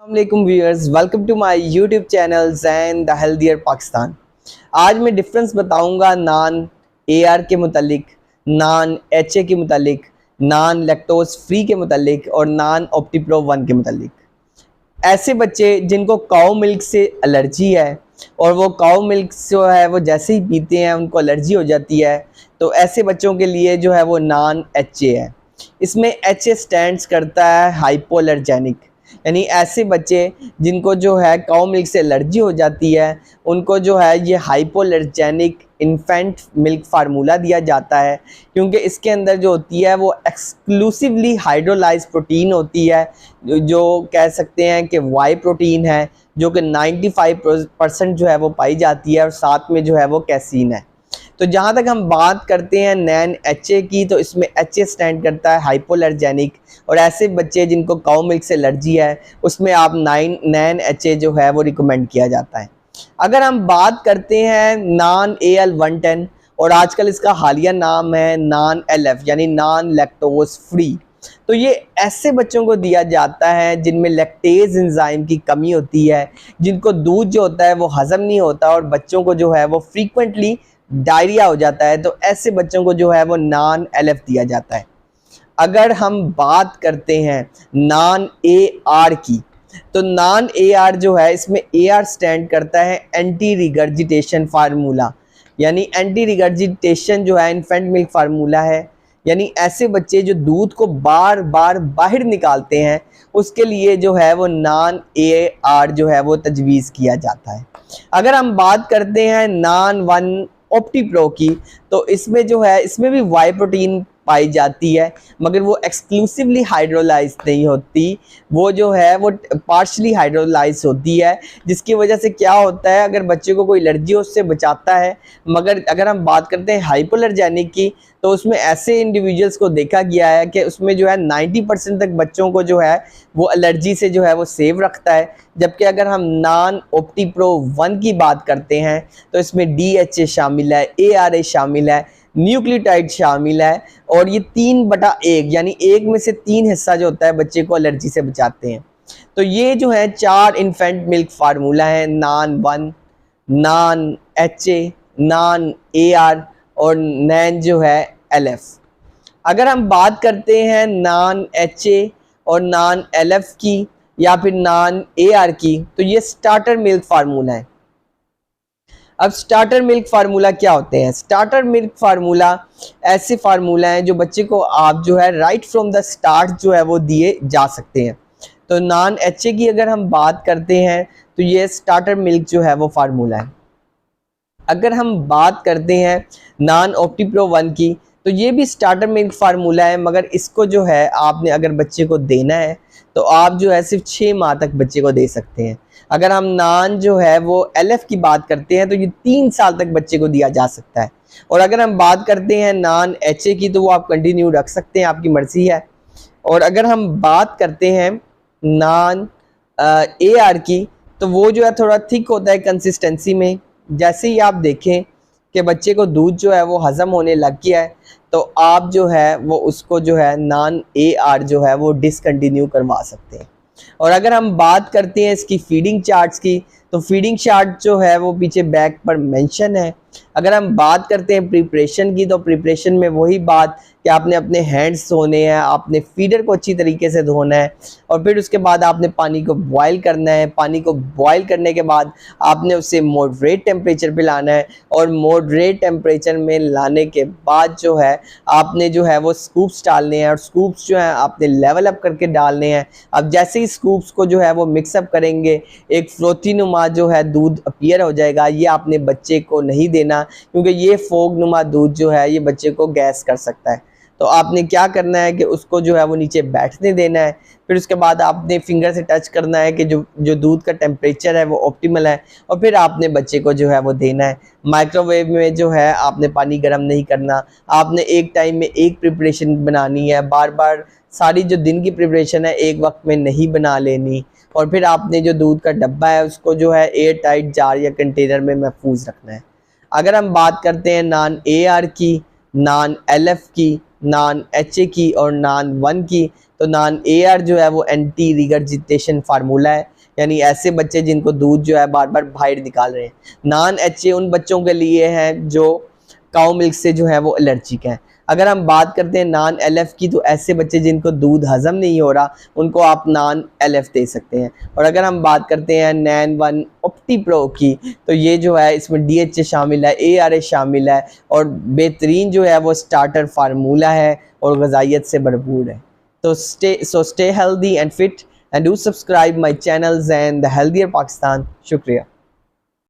अस्सलामुअलैकुम viewers, welcome to my YouTube channel Zain the healthier Pakistan. आज मैं डिफरेंस बताऊंगा नान एआर के मुतालिक, नान एचए के मुतालिक, नान लैक्टोज फ्री के मुतालिक और नान ऑप्टीप्रो 1 के मुतालिक। ऐसे बच्चे जिनको काऊ मिल्क से एलर्जी है और वो काऊ मिल्क जो है वो जैसे ही पीते हैं उनको एलर्जी हो जाती है, तो ऐसे बच्चों के लिए जो है वो नान एचए है। इसमें एचए स्टैंड्स करता है हाइपोअलर्जेनिक, यानी ऐसे बच्चे जिनको जो है काऊ मिल्क से एलर्जी हो जाती है उनको जो है ये हाइपोअलर्जेनिक इन्फेंट मिल्क फार्मूला दिया जाता है, क्योंकि इसके अंदर जो होती है वो एक्सक्लूसिवली हाइड्रोलाइज प्रोटीन होती है, जो कह सकते हैं कि वाई प्रोटीन है, जो कि 95% जो है वो पाई जाती है और साथ में जो है वो कैसीन है। तो जहाँ तक हम बात करते हैं नैन एचए की, तो इसमें एचए स्टैंड करता है हाइपोअलर्जेनिक, और ऐसे बच्चे जिनको काऊ मिल्क से एलर्जी है उसमें आप नैन एचए जो है वो रिकमेंड किया जाता है। अगर हम बात करते हैं नान AL110, और आजकल इसका हालिया नाम है नान LF यानी नान लैक्टोज फ्री, तो ये ऐसे बच्चों को दिया जाता है जिनमें लैक्टेज एंजाइम की कमी होती है, जिनको दूध जो होता है वो हजम नहीं होता और बच्चों को जो है वो फ्रीक्वेंटली डायरिया हो जाता है, तो ऐसे बच्चों को जो है वो नान LF दिया जाता है। अगर हम बात करते हैं नान AR की, तो नान AR जो है इसमें AR स्टैंड करता है एंटी रिगर्जिटेशन फार्मूला, यानी एंटी रिगर्जिटेशन जो है इन्फेंट मिल्क फार्मूला है, यानी ऐसे बच्चे जो दूध को बार बार बाहर निकालते हैं उसके लिए जो है वो नान AR जो है वो तजवीज़ किया जाता है। अगर हम बात करते हैं नान 1 ऑप्टीप्रो की, तो इसमें जो है इसमें भी वाई प्रोटीन पाई जाती है, मगर वो एक्सक्लूसिवली हाइड्रोलाइज नहीं होती, वो जो है वो पार्शली हाइड्रोलाइज होती है, जिसकी वजह से क्या होता है अगर बच्चे को कोई एलर्जी हो उससे बचाता है। मगर अगर हम बात करते हैं हाइपोअलर्जेनिक की, तो उसमें ऐसे इंडिविजुअल्स को देखा गया है कि उसमें जो है 90% तक बच्चों को जो है वो एलर्जी से जो है वो सेव रखता है। जबकि अगर हम नान ऑप्टीप्रो 1 की बात करते हैं तो इसमें DHA शामिल है, ARA शामिल है, न्यूक्लियोटाइड शामिल है, और ये 3/1 यानी 1 में से 3 हिस्सा जो होता है बच्चे को एलर्जी से बचाते हैं। तो ये जो है 4 इन्फेंट मिल्क फार्मूला है, नान 1, नान HA, नान AR और नैन जो है LF। अगर हम बात करते हैं नान HA और नान LF की या फिर नान AR की, तो ये स्टार्टर मिल्क फार्मूला है। अब स्टार्टर मिल्क फार्मूला क्या होते हैं? स्टार्टर मिल्क फार्मूला ऐसे फार्मूला हैं जो बच्चे को आप जो है राइट फ्रॉम द स्टार्ट जो है वो दिए जा सकते हैं। तो नान एचए की अगर हम बात करते हैं तो ये स्टार्टर मिल्क जो है वो फार्मूला है। अगर हम बात करते हैं नान ऑप्टीप्रो 1 की, तो ये भी स्टार्टर मिल्क फार्मूला है, मगर इसको जो है आपने अगर बच्चे को देना है तो आप जो है सिर्फ 6 माह तक बच्चे को दे सकते हैं। अगर हम नान जो है वो LF की बात करते हैं तो ये 3 साल तक बच्चे को दिया जा सकता है। और अगर हम बात करते हैं नान HA की, तो वो आप कंटिन्यू रख सकते हैं, आपकी मर्जी है। और अगर हम बात करते हैं नान AR की, तो वो जो है थोड़ा थिक होता है कंसिस्टेंसी में। जैसे ही आप देखें कि बच्चे को दूध जो है वो हज़म होने लग गया है, तो आप जो है वो उसको जो है नान AR जो है वो डिसकंटिन्यू करवा सकते हैं। और अगर हम बात करते हैं इसकी फीडिंग चार्ट्स की, तो फीडिंग चार्ट जो है वो पीछे बैक पर मेंशन है। अगर हम बात करते हैं प्रिपरेशन की, तो प्रिपरेशन में वही बात कि आपने अपने हैंड्स धोने हैं, आपने फीडर को अच्छी तरीके से धोना है, और फिर उसके बाद आपने पानी को बॉयल करना है। पानी को बॉयल करने के बाद आपने उसे मॉडरेट टेम्परेचर पे लाना है, और मॉडरेट टेम्परेचर में लाने के बाद जो है आपने जो है वो स्कूप्स डालने हैं, और स्कूप्स जो है आपने लेवल अप करके डालने हैं। अब जैसे ही स्कूप्स को जो है वो मिक्सअप करेंगे, एक फ्लोती नुमा जो है दूध अपीयर हो जाएगा। ये आपने बच्चे को नहीं देना, क्योंकि ये फोग नुमा दूध जो है ये बच्चे को गैस कर सकता है। तो आपने क्या करना है कि उसको जो है वो नीचे बैठने देना है, फिर उसके बाद आपने फिंगर से टच करना है कि जो दूध का टेम्परेचर है वो ऑप्टिमल है, और फिर आपने बच्चे को जो है वो देना है। माइक्रोवेव में जो है आपने पानी गर्म नहीं करना, आपने एक टाइम में एक प्रिपरेशन बनानी है, बार बार सारी जो दिन की प्रिपरेशन है एक वक्त में नहीं बना लेनी। और फिर आपने जो दूध का डब्बा है उसको जो है एयर टाइट जार या कंटेनर में महफूज रखना है। अगर हम बात करते हैं नान AR की, नान LF की, नान HA की और नान 1 की, तो नान AR जो है वो एंटी रिगर्जिटेशन फार्मूला है, यानी ऐसे बच्चे जिनको दूध जो है बार बार बाहर निकाल रहे हैं। नान HA उन बच्चों के लिए है जो काउ मिल्क से जो है वो एलर्जिक हैं। अगर हम बात करते हैं नान LF की, तो ऐसे बच्चे जिनको दूध हजम नहीं हो रहा उनको आप नान LF दे सकते हैं। और अगर हम बात करते हैं नैन 1 ऑप्टी प्रो की, तो ये जो है इसमें DHA शामिल है, ARA शामिल है और बेहतरीन जो है वो स्टार्टर फार्मूला है और ग़िज़ाइयत से भरपूर है। तो stay healthy and fit and do subscribe my channel Zain the Healthier Pakistan। शुक्रिया।